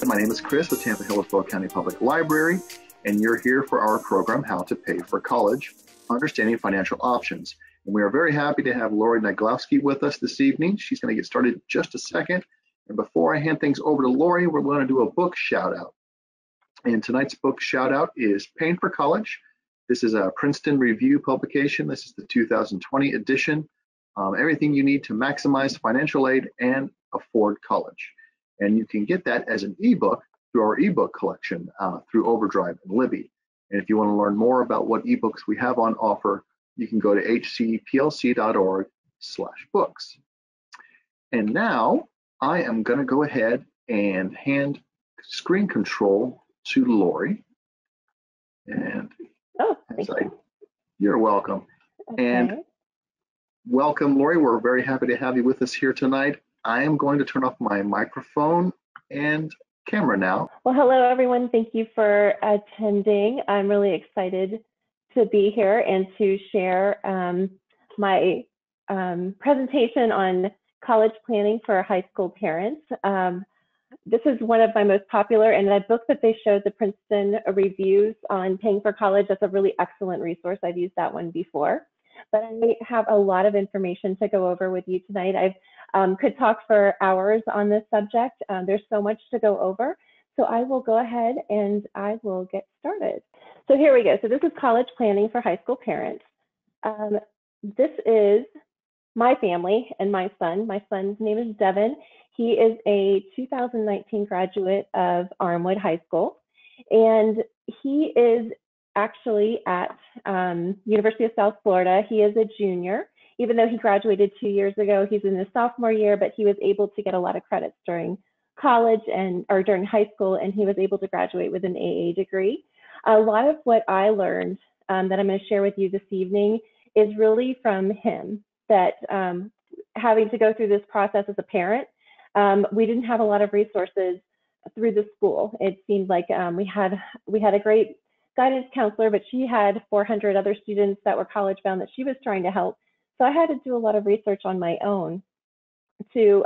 My name is Chris with Tampa Hillsborough County Public Library, and you're here for our program, How to Pay for College, Understanding Financial Options. And we are very happy to have Lori Naglowski with us this evening. She's going to get started in just a second. And before I hand things over to Lori, we're going to do a book shout out. And tonight's book shout out is Paying for College. This is a Princeton Review publication. This is the 2020 edition. Everything you need to maximize financial aid and afford college. And you can get that as an ebook through our ebook collection through Overdrive and Libby. And if you want to learn more about what ebooks we have on offer, you can go to hcplc.org/books. And now I am going to go ahead and hand screen control to Lori. And you're welcome. Okay. And welcome, Lori. We're very happy to have you with us here tonight. I am going to turn off my microphone and camera now. Well, hello, everyone. Thank you for attending. I'm really excited to be here and to share my presentation on college planning for high school parents. This is one of my most popular, and that book that they showed, the Princeton Reviews on Paying for College, that's a really excellent resource. I've used that one before. But I have a lot of information to go over with you tonight. I could talk for hours on this subject. There's so much to go over. So I will go ahead and I will get started. So here we go. So this is college planning for high school parents. This is my family and my son. My son's name is Devin. He is a 2019 graduate of Armwood High School, and he is actually at University of South Florida. He is a junior. Even though he graduated 2 years ago, he's in his sophomore year, but he was able to get a lot of credits during college or during high school, and he was able to graduate with an AA degree. A lot of what I learned that I'm going to share with you this evening is really from him, that having to go through this process as a parent, we didn't have a lot of resources through the school. It seemed like we had a great guidance counselor, but she had 400 other students that were college bound that she was trying to help. So I had to do a lot of research on my own to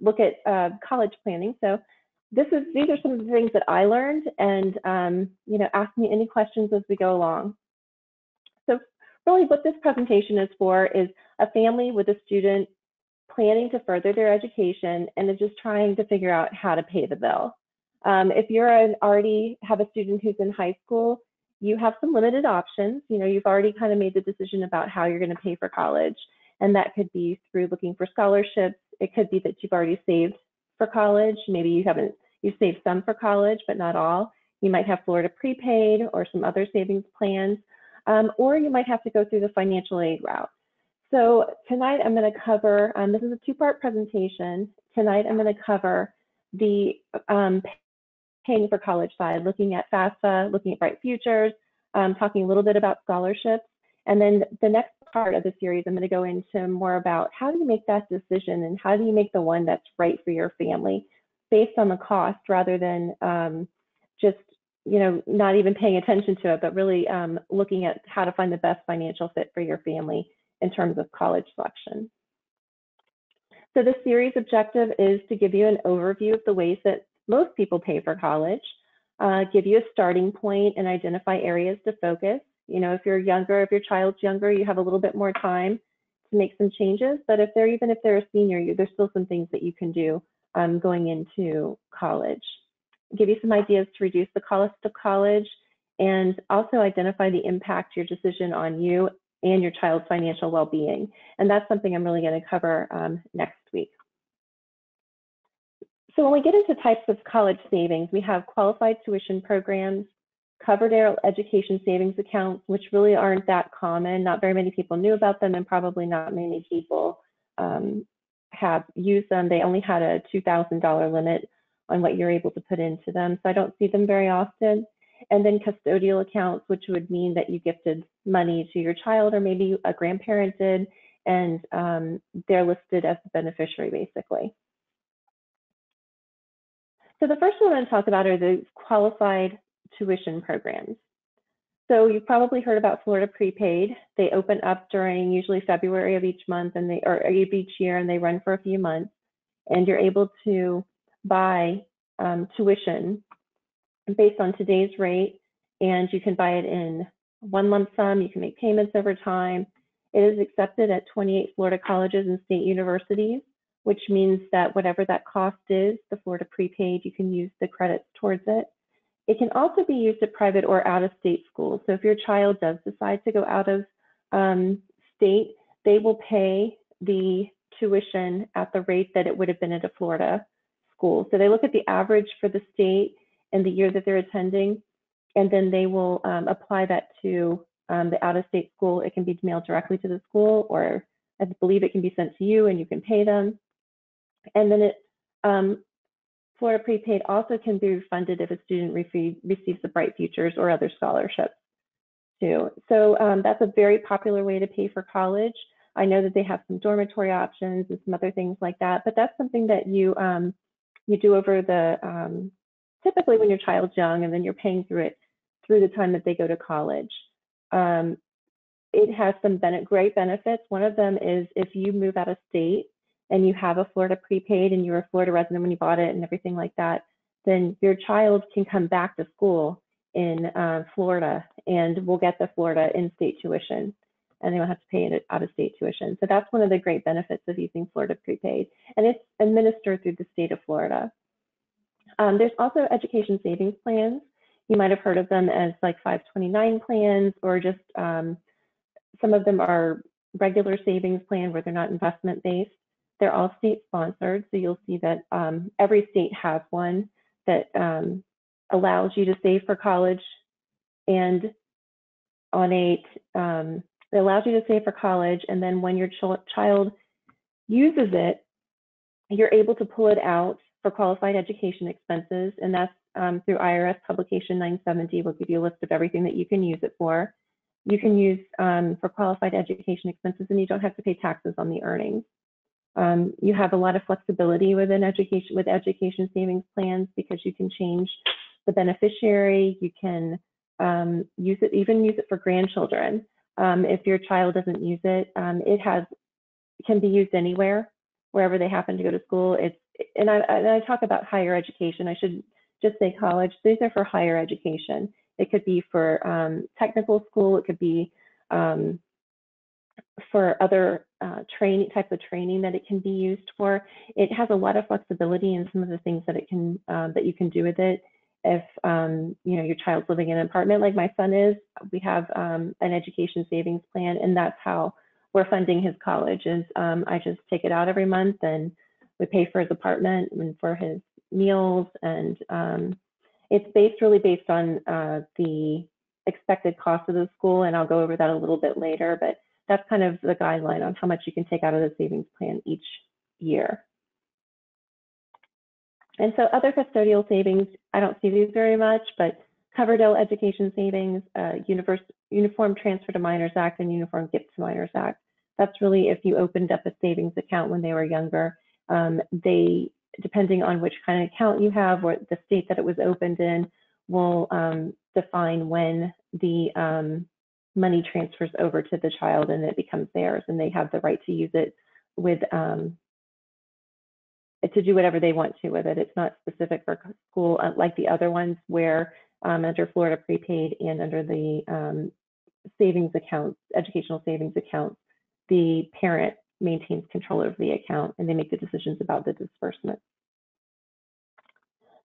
look at college planning. So these are some of the things that I learned, and ask me any questions as we go along. So really what this presentation is for is a family with a student planning to further their education and is just trying to figure out how to pay the bill. If you're already have a student who's in high school, you have some limited options. You've already kind of made the decision about how you're going to pay for college. And that could be through looking for scholarships. It could be that you've already saved for college. Maybe you've saved some for college, but not all. You might have Florida prepaid or some other savings plans, or you might have to go through the financial aid route. So tonight I'm going to cover, this is a two-part presentation. Tonight I'm going to cover the paying for college side, looking at FASFA, looking at Bright Futures, talking a little bit about scholarships. And then the next part of the series, I'm going to go into more about how do you make that decision and how do you make the one that's right for your family based on the cost rather than just, not even paying attention to it, but really looking at how to find the best financial fit for your family in terms of college selection. So the series objective is to give you an overview of the ways that most people pay for college, give you a starting point and identify areas to focus. If you're younger, if your child's younger, you have a little bit more time to make some changes. But even if they're a senior, there's still some things that you can do going into college. Give you some ideas to reduce the cost of college and also identify the impact your decision on you and your child's financial well-being. And that's something I'm really going to cover next week. So when we get into types of college savings, we have qualified tuition programs, Coverdale education savings accounts, which really aren't that common. Not very many people knew about them, and probably not many people have used them. They only had a $2,000 limit on what you're able to put into them, so I don't see them very often. And then custodial accounts, which would mean that you gifted money to your child or maybe a grandparent did, and they're listed as the beneficiary basically. So the first one I'm going to talk about are the qualified tuition programs. So you've probably heard about Florida prepaid. They open up during usually February of each month or of each year, and they run for a few months. And you're able to buy tuition based on today's rate, and you can buy it in one lump sum. You can make payments over time. It is accepted at 28 Florida colleges and state universities, which means that whatever that cost is, the Florida prepaid, you can use the credits towards it. It can also be used at private or out-of-state schools. So if your child does decide to go out of state, they will pay the tuition at the rate that it would have been at a Florida school. So they look at the average for the state and the year that they're attending, and then they will apply that to the out-of-state school. It can be mailed directly to the school, or I believe it can be sent to you and you can pay them. And then Florida prepaid also can be refunded if a student receives the Bright Futures or other scholarships too. So that's a very popular way to pay for college. I know that they have some dormitory options and some other things like that, but that's something that you do over the typically when your child's young, and then you're paying through it through the time that they go to college. It has some great benefits. One of them is if you move out of state and you have a Florida prepaid and you're a Florida resident when you bought it and everything like that, then your child can come back to school in Florida and will get the Florida in-state tuition, and they don't have to pay it out-of-state tuition. So that's one of the great benefits of using Florida prepaid, and it's administered through the state of Florida. There's also education savings plans. You might have heard of them as like 529 plans, or just some of them are regular savings plan where they're not investment based. They're all state sponsored, so you'll see that every state has one that allows you to save for college, and it allows you to save for college, and then when your child uses it, you're able to pull it out for qualified education expenses, and that's through IRS Publication 970. We'll give you a list of everything that you can use it for. You can use for qualified education expenses, and you don't have to pay taxes on the earnings. You have a lot of flexibility within education savings plans, because you can change the beneficiary. You can use it for grandchildren. If your child doesn't use it, it can be used anywhere, wherever they happen to go to school. And I talk about higher education. I should just say college. These are for higher education. It could be for technical school. It could be for other types of training that it can be used for. It has a lot of flexibility in some of the things that that you can do with it. If your child's living in an apartment like my son is, we have an education savings plan, and that's how we're funding his college. Is I just take it out every month, and we pay for his apartment and for his meals, and it's really based on the expected cost of the school, and I'll go over that a little bit later, but that's kind of the guideline on how much you can take out of the savings plan each year. And so other custodial savings, I don't see these very much, but Coverdell Education Savings, Uniform Transfer to Minors Act, and Uniform Gift to Minors Act. That's really if you opened up a savings account when they were younger. They, depending on which kind of account you have or the state that it was opened in, will define when the money transfers over to the child and it becomes theirs, and they have the right to use it with to do whatever they want to with it. It's not specific for school like the other ones, where under Florida prepaid and under the savings accounts, educational savings accounts, the parent maintains control of the account and they make the decisions about the disbursement.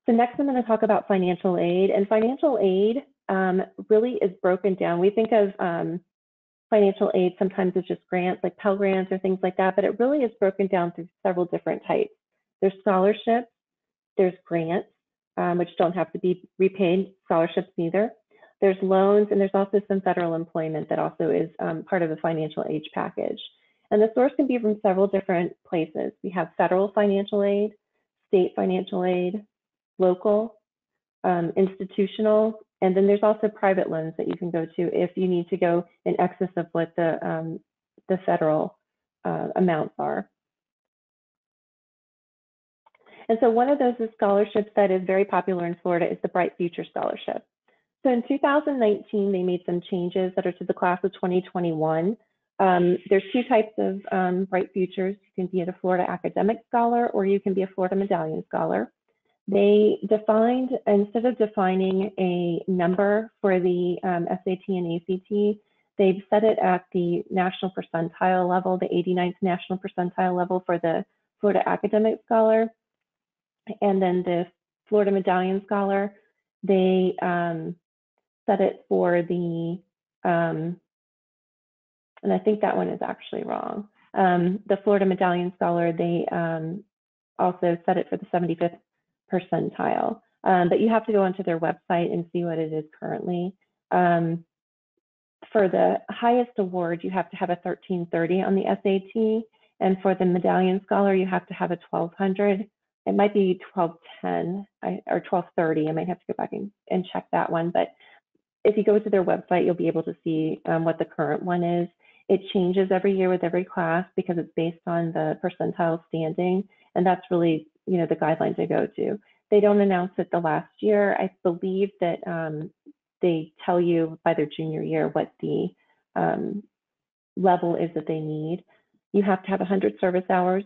So next I'm going to talk about financial aid, and financial aid really is broken down. We think of financial aid sometimes as just grants, like Pell Grants or things like that, but it really is broken down through several different types. There's scholarships, there's grants, which don't have to be repaid, scholarships neither. There's loans, and there's also some federal employment that also is part of the financial aid package. And the source can be from several different places. We have federal financial aid, state financial aid, local, institutional, and then there's also private loans that you can go to if you need to go in excess of what the federal amounts are. And so one of those scholarships that is very popular in Florida is the Bright Future Scholarship. So in 2019, they made some changes that are to the class of 2021. There's two types of Bright Futures. You can be a Florida Academic Scholar, or you can be a Florida Medallion Scholar. They defined, instead of defining a number for the SAT and ACT, they've set it at the national percentile level, the 89th national percentile level for the Florida Academic Scholar, and then the Florida Medallion Scholar, they set it for the, and I think that one is actually wrong. The Florida Medallion Scholar, they also set it for the 75th percentile, but you have to go onto their website and see what it is currently. For the highest award, you have to have a 1330 on the SAT, and for the Medallion Scholar, you have to have a 1200. It might be 1210 or 1230. I might have to go back and check that one, but if you go to their website, you'll be able to see what the current one is. It changes every year with every class because it's based on the percentile standing, and that's really, you know, the guidelines they go to. They don't announce it the last year. I believe that they tell you by their junior year what the level is that they need. You have to have 100 service hours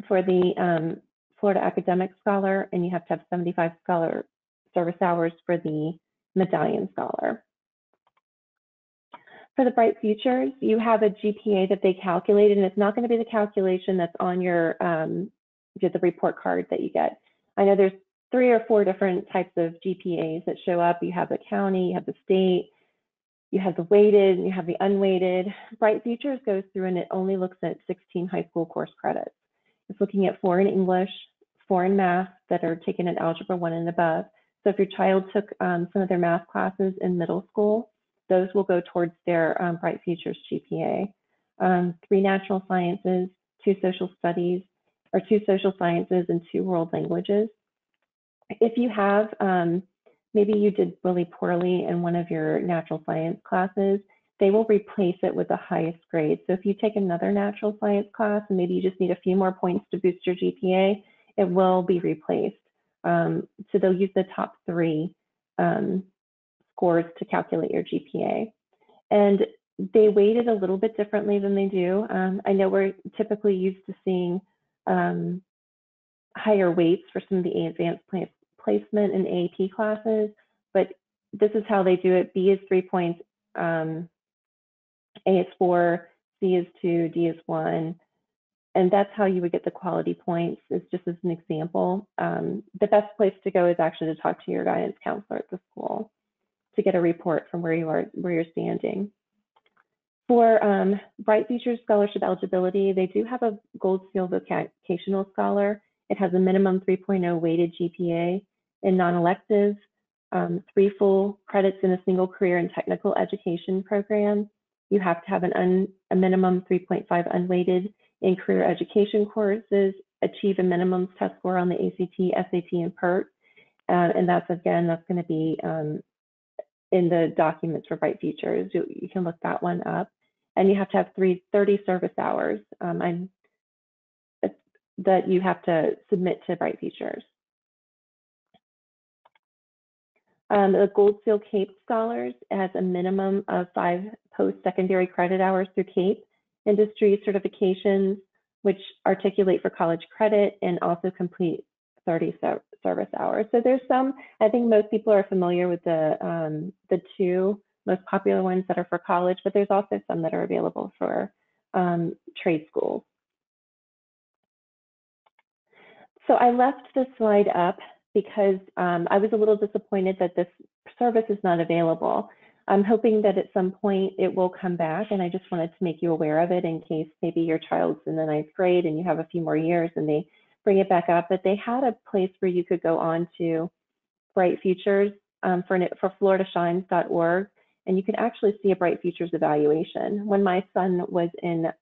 for the Florida Academic Scholar, and you have to have 75 service hours for the Medallion Scholar. For the Bright Futures, you have a GPA that they calculated, and it's not going to be the calculation that's on your the report card that you get. I know there's 3 or 4 different types of GPAs that show up. You have the county, you have the state, you have the weighted, and you have the unweighted. Bright Futures goes through and it only looks at 16 high school course credits. It's looking at 4 in English, 4 in math that are taken at Algebra 1 and above. So if your child took some of their math classes in middle school, those will go towards their Bright Futures GPA. 3 natural sciences, 2 social studies, or 2 social sciences, and 2 world languages. If you have, maybe you did really poorly in one of your natural science classes, they will replace it with the highest grade. So if you take another natural science class and maybe you just need a few more points to boost your GPA, it will be replaced. So they'll use the top 3 scores to calculate your GPA. And they weight it a little bit differently than they do. I know we're typically used to seeing higher weights for some of the advanced placement and AP classes, but this is how they do it. B is 3 points, A is 4, C is 2, D is 1. And that's how you would get the quality points, is just as an example. The best place to go is actually to talk to your guidance counselor at the school to get a report from where you're standing. For Bright Futures Scholarship eligibility, they do have a Gold Seal Vocational Scholar. It has a minimum 3.0 weighted GPA in non-elective, 3 full credits in a single career and technical education program. You have to have a minimum 3.5 unweighted in career education courses, achieve a minimum test score on the ACT, SAT, and PERT. And that's going to be in the documents for Bright Futures. You can look that one up. And you have to have 30 service hours that you have to submit to Bright Futures. The Gold Seal CAPE Scholars has a minimum of 5 post-secondary credit hours through CAPE industry certifications, which articulate for college credit and also complete 30 service hours. So there's some, I think most people are familiar with the 2 most popular ones that are for college, but there's also some that are available for trade schools. So I left this slide up because I was a little disappointed that this service is not available. I'm hoping that at some point it will come back, and I just wanted to make you aware of it in case maybe your child's in the 9th grade and you have a few more years and they bring it back up. But they had a place where you could go on to Bright Futures for floridashines.org, and you could actually see a Bright Futures evaluation. When my son was a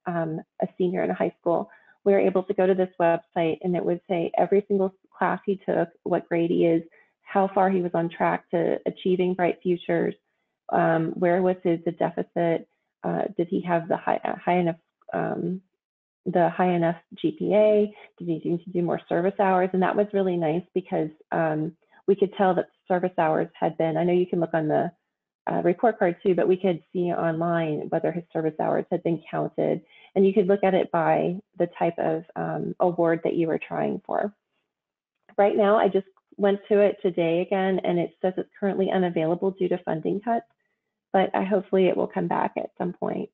senior in high school, we were able to go to this website and it would say every single class he took, what grade he is, how far he was on track to achieving Bright Futures, where was the deficit, did he have the high enough GPA, did he need to do more service hours? And that was really nice because we could tell that service hours had been, I know you can look on the report card too, but we could see online whether his service hours had been counted, and you could look at it by the type of award that you were trying for. Right now, I just went to it today again, and it says it's currently unavailable due to funding cuts, but hopefully it will come back at some point.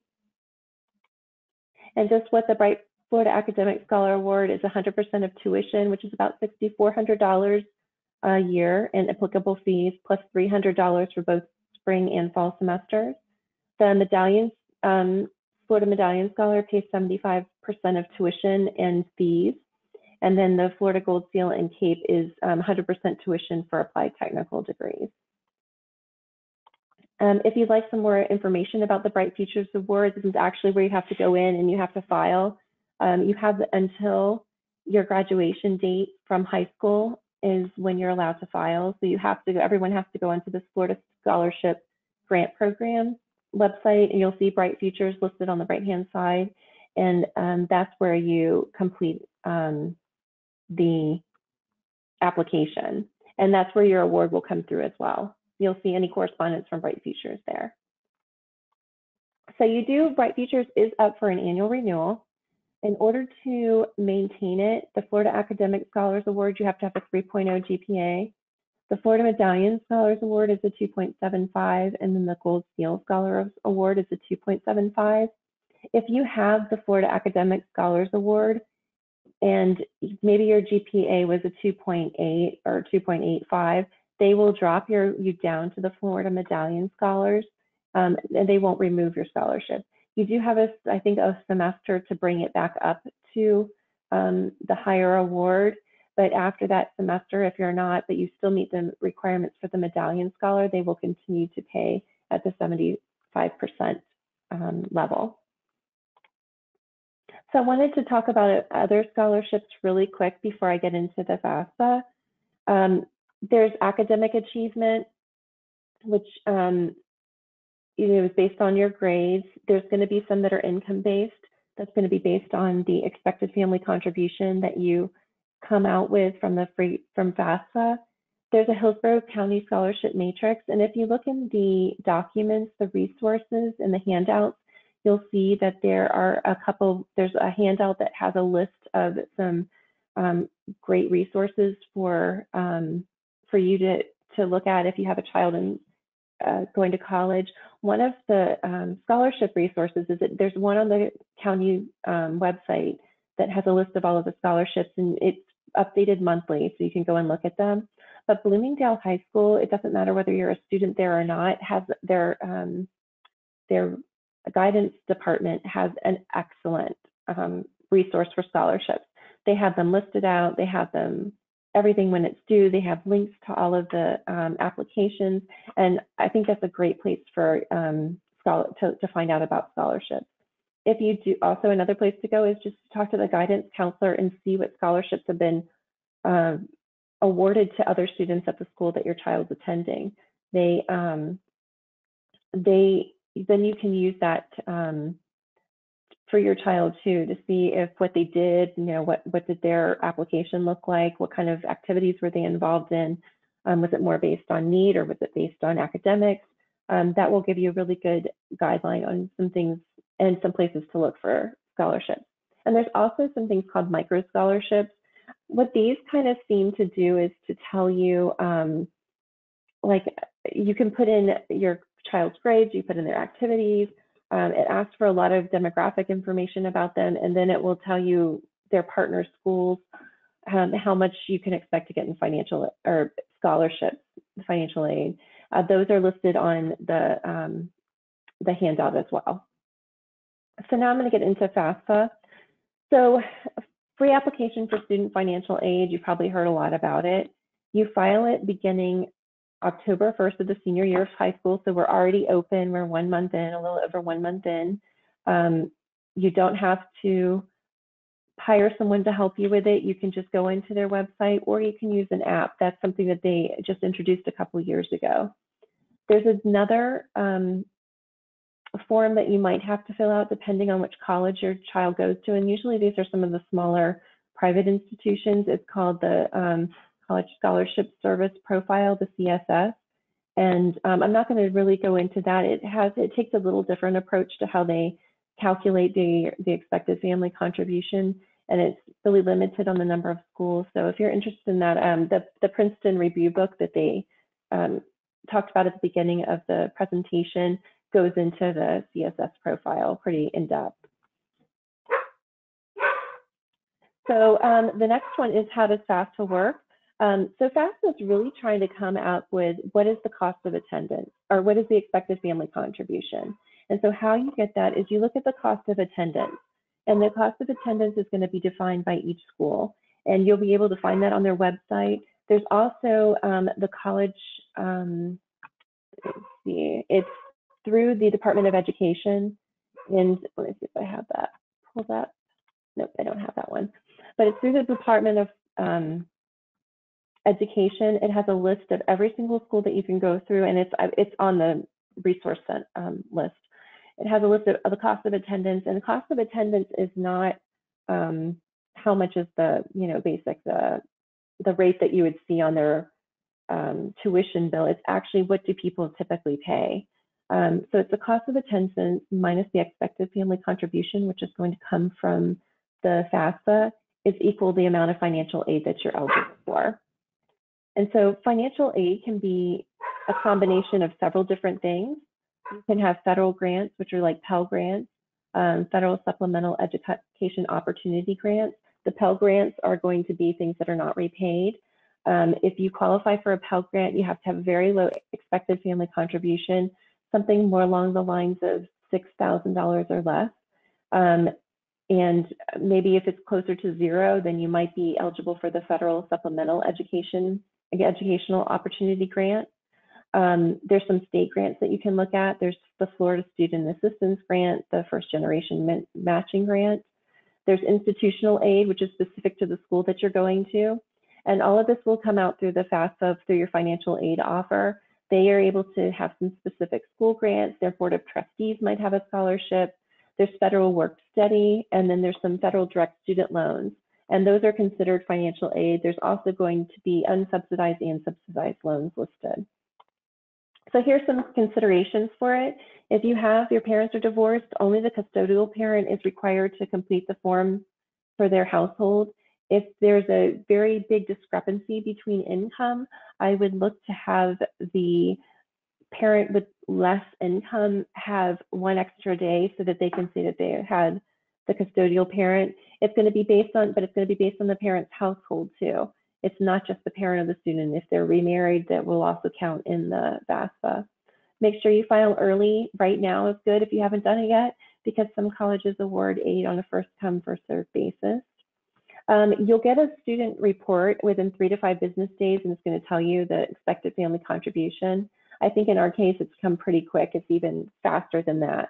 And just what the Bright Florida Academic Scholar Award is 100% of tuition, which is about $6,400 a year in applicable fees, plus $300 for both spring and fall semesters. The medallions, Florida Medallion Scholar pays 75% of tuition and fees. And then the Florida Gold Seal and CAPE is 100% tuition for applied technical degrees. If you'd like some more information about the Bright Futures Award, this is actually where you have to go in and you have to file. You have until your graduation date from high school is when you're allowed to file. So you have to, everyone has to go onto this Florida Scholarship Grant Program website, and you'll see Bright Futures listed on the right-hand side. And that's where you complete the application. And that's where your award will come through as well. You'll see any correspondence from Bright Futures there. So you do, Bright Futures is up for an annual renewal. In order to maintain it, the Florida Academic Scholars Award, you have to have a 3.0 GPA. The Florida Medallion Scholars Award is a 2.75, and then the Gold Seal Scholars Award is a 2.75. If you have the Florida Academic Scholars Award, and maybe your GPA was a 2.8 or 2.85, they will drop you down to the Florida Medallion Scholars, and they won't remove your scholarship. You do have, I think, a semester to bring it back up to the higher award, but after that semester, if you're not, but you still meet the requirements for the Medallion Scholar, they will continue to pay at the 75% level. So I wanted to talk about other scholarships really quick before I get into the FAFSA. There's academic achievement, which is based on your grades. There's going to be some that are income-based. That's going to be based on the expected family contribution that you come out with from FAFSA. There's a Hillsborough County Scholarship Matrix, and if you look in the documents, the resources, and the handouts, you'll see that there are there's a handout that has a list of some great resources for you to look at if you have a child going to college. One of the scholarship resources is that there's one on the county website that has a list of all of the scholarships, and it's updated monthly, so you can go and look at them. But Bloomingdale High School, it doesn't matter whether you're a student there or not, has their guidance department has an excellent resource for scholarships. They have them listed out, they have them everything when it's due, they have links to all of the applications, and I think that's a great place for to find out about scholarships. If you do, also another place to go is just to talk to the guidance counselor and see what scholarships have been awarded to other students at the school that your child's attending. Then you can use that for your child too, to see if what they did, what did their application look like? What kind of activities were they involved in? Was it more based on need or was it based on academics? That will give you a really good guideline on some things and some places to look for scholarships. And there's also some things called micro scholarships. What these kind of seem to do is to tell you, like you can put in your child's grades, you put in their activities, it asks for a lot of demographic information about them, and then it will tell you their partner schools, how much you can expect to get in financial or scholarships, financial aid. Those are listed on the handout as well. So now I'm going to get into FAFSA. So free application for student financial aid, you probably heard a lot about it. You file it beginning October 1st of the senior year of high school. So we're already open. We're 1 month in, a little over 1 month in. You don't have to hire someone to help you with it. You can just go into their website, or you can use an app. That's something that they just introduced a couple of years ago. There's another form that you might have to fill out depending on which college your child goes to. And usually these are some of the smaller private institutions. It's called the College Scholarship Service Profile, the CSS. And I'm not going to really go into that. It takes a little different approach to how they calculate the expected family contribution. and it's really limited on the number of schools. So if you're interested in that, the Princeton review book that they talked about at the beginning of the presentation goes into the CSS profile pretty in depth. So the next one is, how does FAFSA work? So FAFSA is really trying to come up with what is the cost of attendance, or what is the expected family contribution. And so how you get that is you look at the cost of attendance, and the cost of attendance is going to be defined by each school, and you'll be able to find that on their website. There's also the college, let's see, it's through the Department of Education, and let me see if I have that pulled up. Nope, I don't have that one, but it's through the Department of Education. It has a list of every single school that you can go through, and it's on the resource list. It has a list of the cost of attendance, and the cost of attendance is not how much is the basic the rate that you would see on their tuition bill. It's actually what do people typically pay. So it's the cost of attendance minus the expected family contribution, which is going to come from the FAFSA, is equal to the amount of financial aid that you're eligible for. And so financial aid can be a combination of several different things. You can have federal grants, which are like Pell Grants, Federal Supplemental Education Opportunity Grants. The Pell Grants are going to be things that are not repaid. If you qualify for a Pell Grant, you have to have a very low expected family contribution, something more along the lines of $6,000 or less. And maybe if it's closer to zero, then you might be eligible for the Federal Supplemental Educational Opportunity Grant. There's some state grants that you can look at. There's the Florida Student Assistance Grant, the First Generation Matching Grant. There's institutional aid, which is specific to the school that you're going to. And all of this will come out through the FAFSA, through your financial aid offer. They are able to have some specific school grants. Their board of trustees might have a scholarship. There's federal work study, and then there's some federal direct student loans. And those are considered financial aid. There's also going to be unsubsidized and subsidized loans listed. So here's some considerations for it. If you have, your parents are divorced, only the custodial parent is required to complete the form for their household. If there's a very big discrepancy between income, I would look to have the parent with less income have one extra day so that they can say that they had the custodial parent. It's going to be based on, but it's going to be based on the parent's household too. It's not just the parent of the student. If they're remarried, that will also count in the FAFSA. Make sure you file early. Right now is good if you haven't done it yet, because some colleges award aid on a first come, first served basis. You'll get a student report within 3 to 5 business days, and it's going to tell you the expected family contribution. I think in our case, it's come pretty quick. It's even faster than that.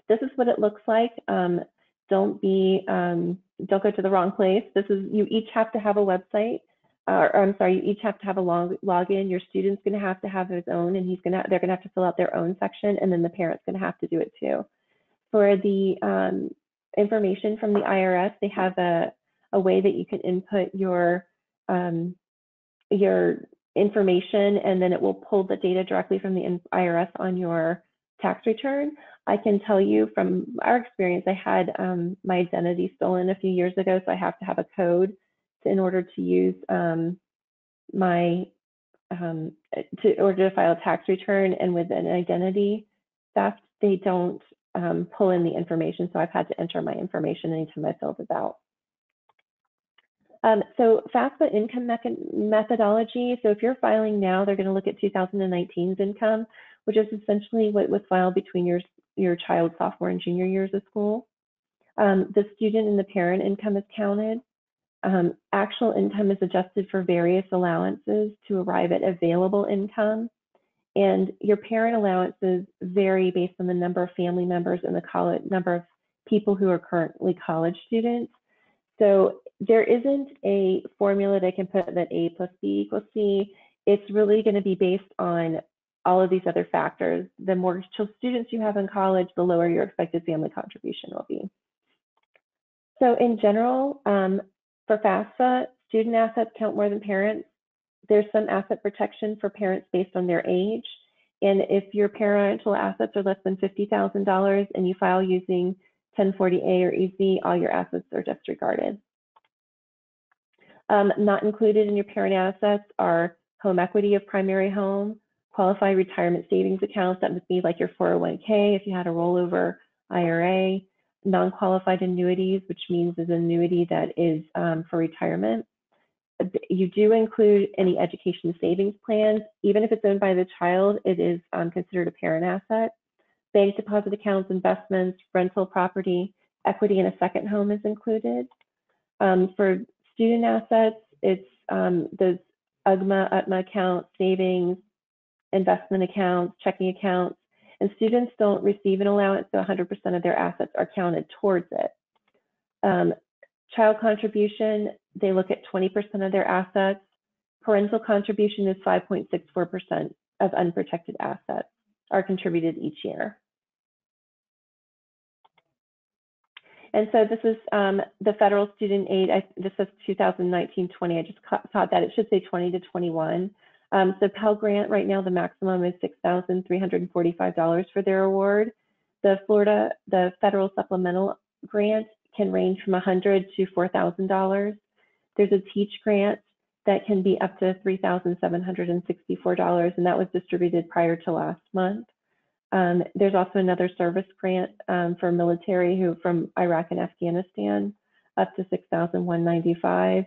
This is what it looks like. Don't go to the wrong place. You each have to have a website, or I'm sorry, you each have to have a login. Your student's going to have his own, and they're going to have to fill out their own section, and then the parent's going to have to do it too. For the information from the IRS, they have a way that you can input your information, and then it will pull the data directly from the IRS on your tax return. I can tell you from our experience, I had my identity stolen a few years ago, so I have to have a code in order to use in order to file a tax return. And with an identity theft, they don't pull in the information, so I've had to enter my information anytime I filled it out. So FAFSA income methodology. So if you're filing now, they're going to look at 2019's income, which is essentially what was filed between your child's sophomore and junior years of school. The student and the parent income is counted. Actual income is adjusted for various allowances to arrive at available income. And your parent allowances vary based on the number of family members and the number of people who are currently college students. So there isn't a formula that can put that A plus B equals C. It's really going to be based on all of these other factors. The more students you have in college, the lower your expected family contribution will be. So in general, for FAFSA, student assets count more than parents. There's some asset protection for parents based on their age. And if your parental assets are less than $50,000 and you file using 1040A or EZ, all your assets are disregarded. Not included in your parent assets are home equity of primary home, qualified retirement savings accounts, that would be like your 401k if you had a rollover IRA, non-qualified annuities, which means is an annuity that is for retirement. You do include any education savings plans. Even if it's owned by the child, it is considered a parent asset. Bank deposit accounts, investments, rental property, equity in a second home is included. For student assets, it's those UGMA account, savings, investment accounts, checking accounts, and students don't receive an allowance, so 100% of their assets are counted towards it. Child contribution, they look at 20% of their assets. Parental contribution is 5.64% of unprotected assets are contributed each year. And so this is the federal student aid. This is 2019-20. I just thought that it should say 20 to 21. So Pell Grant right now, the maximum is $6,345 for their award. The federal supplemental grant can range from $100 to $4,000. There's a Teach grant that can be up to $3,764, and that was distributed prior to last month. There's also another service grant for military who from Iraq and Afghanistan, up to $6,195.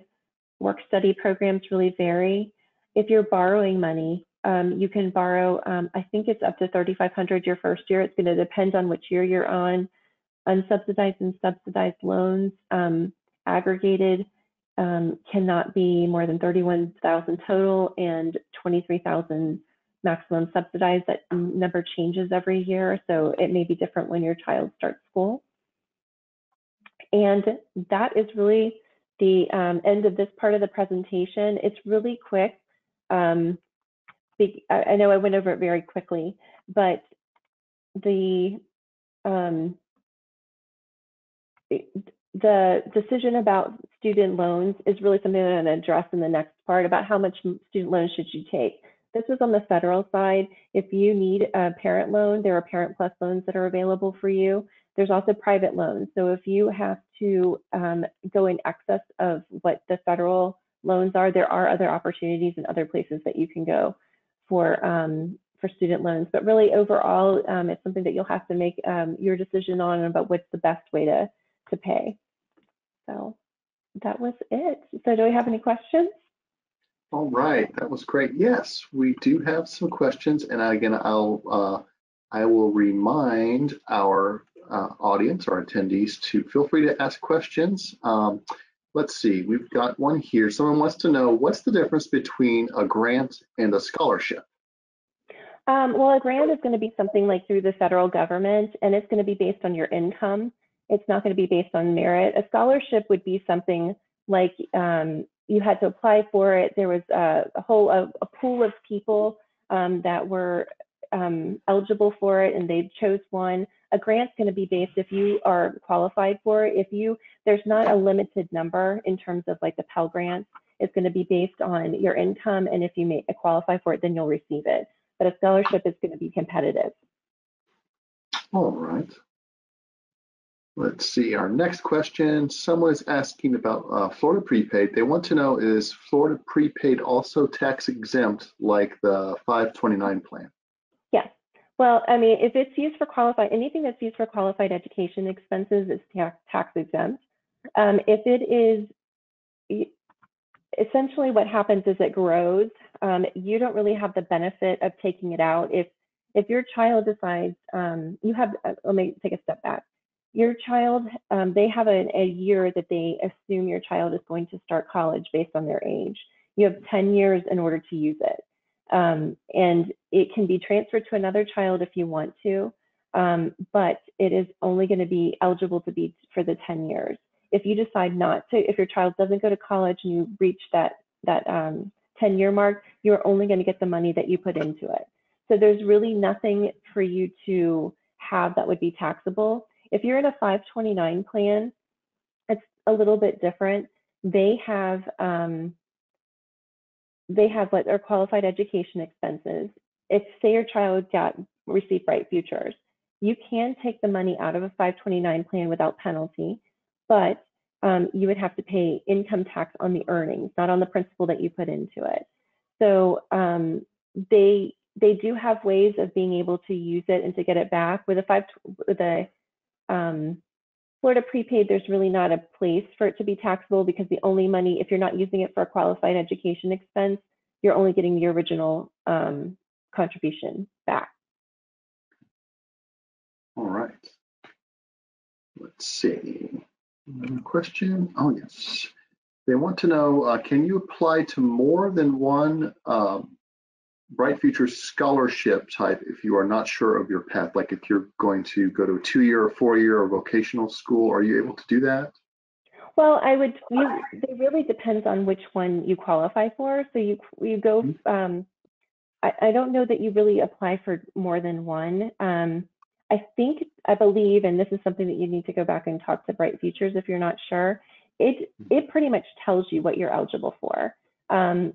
Work study programs really vary. If you're borrowing money, you can borrow, I think it's up to $3,500 your first year. It's going to depend on which year you're on. Unsubsidized and subsidized loans aggregated cannot be more than $31,000 total and $23,000 maximum subsidized. That number changes every year, so it may be different when your child starts school. And that is really the end of this part of the presentation. It's really quick. I know I went over it very quickly, but the decision about student loans is really something that I'm going to address in the next part about how much student loans should you take. This is on the federal side. If you need a parent loan, there are Parent Plus loans that are available for you. There's also private loans. So if you have to go in excess of what the federal loans are, there are other opportunities and other places that you can go for student loans. But really overall, it's something that you'll have to make your decision on about what's the best way to pay. So that was it. So do we have any questions? All right, that was great. Yes, we do have some questions, and again, I will remind our audience, our attendees, to feel free to ask questions. Let's see, we've got one here. Someone wants to know, what's the difference between a grant and a scholarship? Well, a grant is going to be something like through the federal government, and it's going to be based on your income. It's not going to be based on merit. A scholarship would be something like you had to apply for it. There was a pool of people that were eligible for it, and they chose one. A grant's going to be based if you are qualified for it. There's not a limited number in terms of like the Pell Grant. It's going to be based on your income, and if you may qualify for it, then you'll receive it. But a scholarship is going to be competitive. All right. Let's see, our next question, someone is asking about Florida prepaid. They want to know, is Florida prepaid also tax exempt like the 529 plan? Yes. Well, I mean, if it's used for anything that's used for qualified education expenses is tax exempt. If it is, essentially what happens is it grows. You don't really have the benefit of taking it out. If your child decides, let me take a step back. Your child, they have a year that they assume your child is going to start college based on their age. You have 10 years in order to use it. And it can be transferred to another child if you want to, but it is only going to be eligible to be for the 10 years. If you decide not to, if your child doesn't go to college and you reach that 10-year mark, you're only going to get the money that you put into it. So there's really nothing for you to have that would be taxable. If you're in a 529 plan, it's a little bit different. They have what are qualified education expenses. If say your child received Bright Futures, you can take the money out of a 529 plan without penalty, but you would have to pay income tax on the earnings, not on the principal that you put into it. So they do have ways of being able to use it and to get it back. With a Florida prepaid, there's really not a place for it to be taxable, because the only money, if you're not using it for a qualified education expense, you're only getting the original contribution back. All right. Let's see. Another question. Oh, yes. They want to know, can you apply to more than one Bright Futures scholarship type if you are not sure of your path? Like if you're going to go to a 2-year or 4-year or vocational school, are you able to do that? Well, it really depends on which one you qualify for. So you go, I don't know that you really apply for more than one. I believe, and this is something that you need to go back and talk to Bright Futures if you're not sure, it pretty much tells you what you're eligible for. And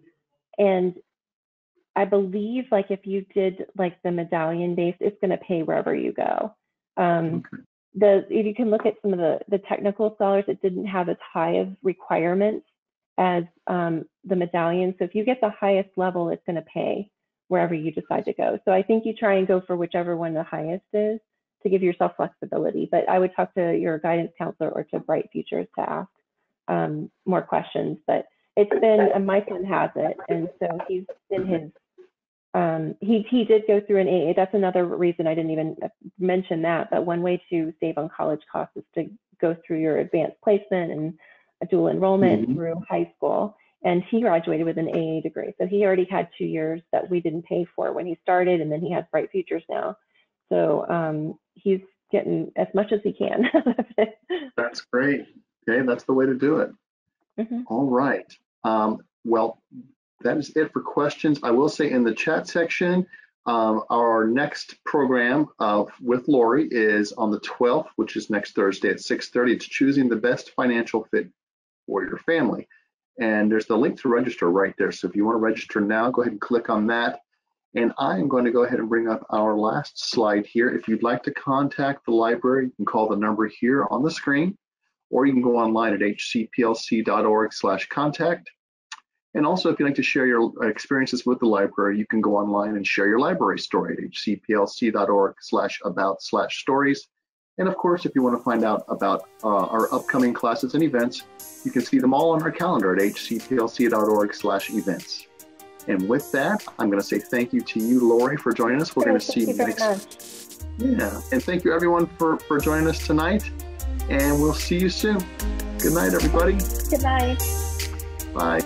I believe, like, if you did like the medallion base, it's going to pay wherever you go. If you can look at some of the technical scholars, it didn't have as high of requirements as the medallion. So if you get the highest level, it's going to pay wherever you decide to go. So I think you try and go for whichever one the highest is to give yourself flexibility. But I would talk to your guidance counselor or to Bright Futures to ask more questions. But it's been, my son has it, and so he's in his, he did go through an AA. That's another reason I didn't even mention that. But one way to save on college costs is to go through your advanced placement and a dual enrollment through high school. And he graduated with an AA degree. So he already had 2 years that we didn't pay for when he started, and then he has Bright Futures now. So he's getting as much as he can. That's great. Okay, that's the way to do it. All right. Well, that is it for questions. I will say in the chat section, our next program with Lori is on the 12th, which is next Thursday at 6:30. It's choosing the best financial fit for your family. And there's the link to register right there. So if you want to register now, go ahead and click on that. And I am going to go ahead and bring up our last slide here. If you'd like to contact the library, you can call the number here on the screen, or you can go online at hcplc.org/contact. And also, if you'd like to share your experiences with the library, you can go online and share your library story at hcplc.org/about/stories. And of course, if you want to find out about our upcoming classes and events, you can see them all on our calendar at hcplc.org/events. And with that, I'm going to say thank you to you, Lori, for joining us. We're going to see you next. Yeah, and thank you everyone for joining us tonight. And we'll see you soon. Good night, everybody. Good night. Bye.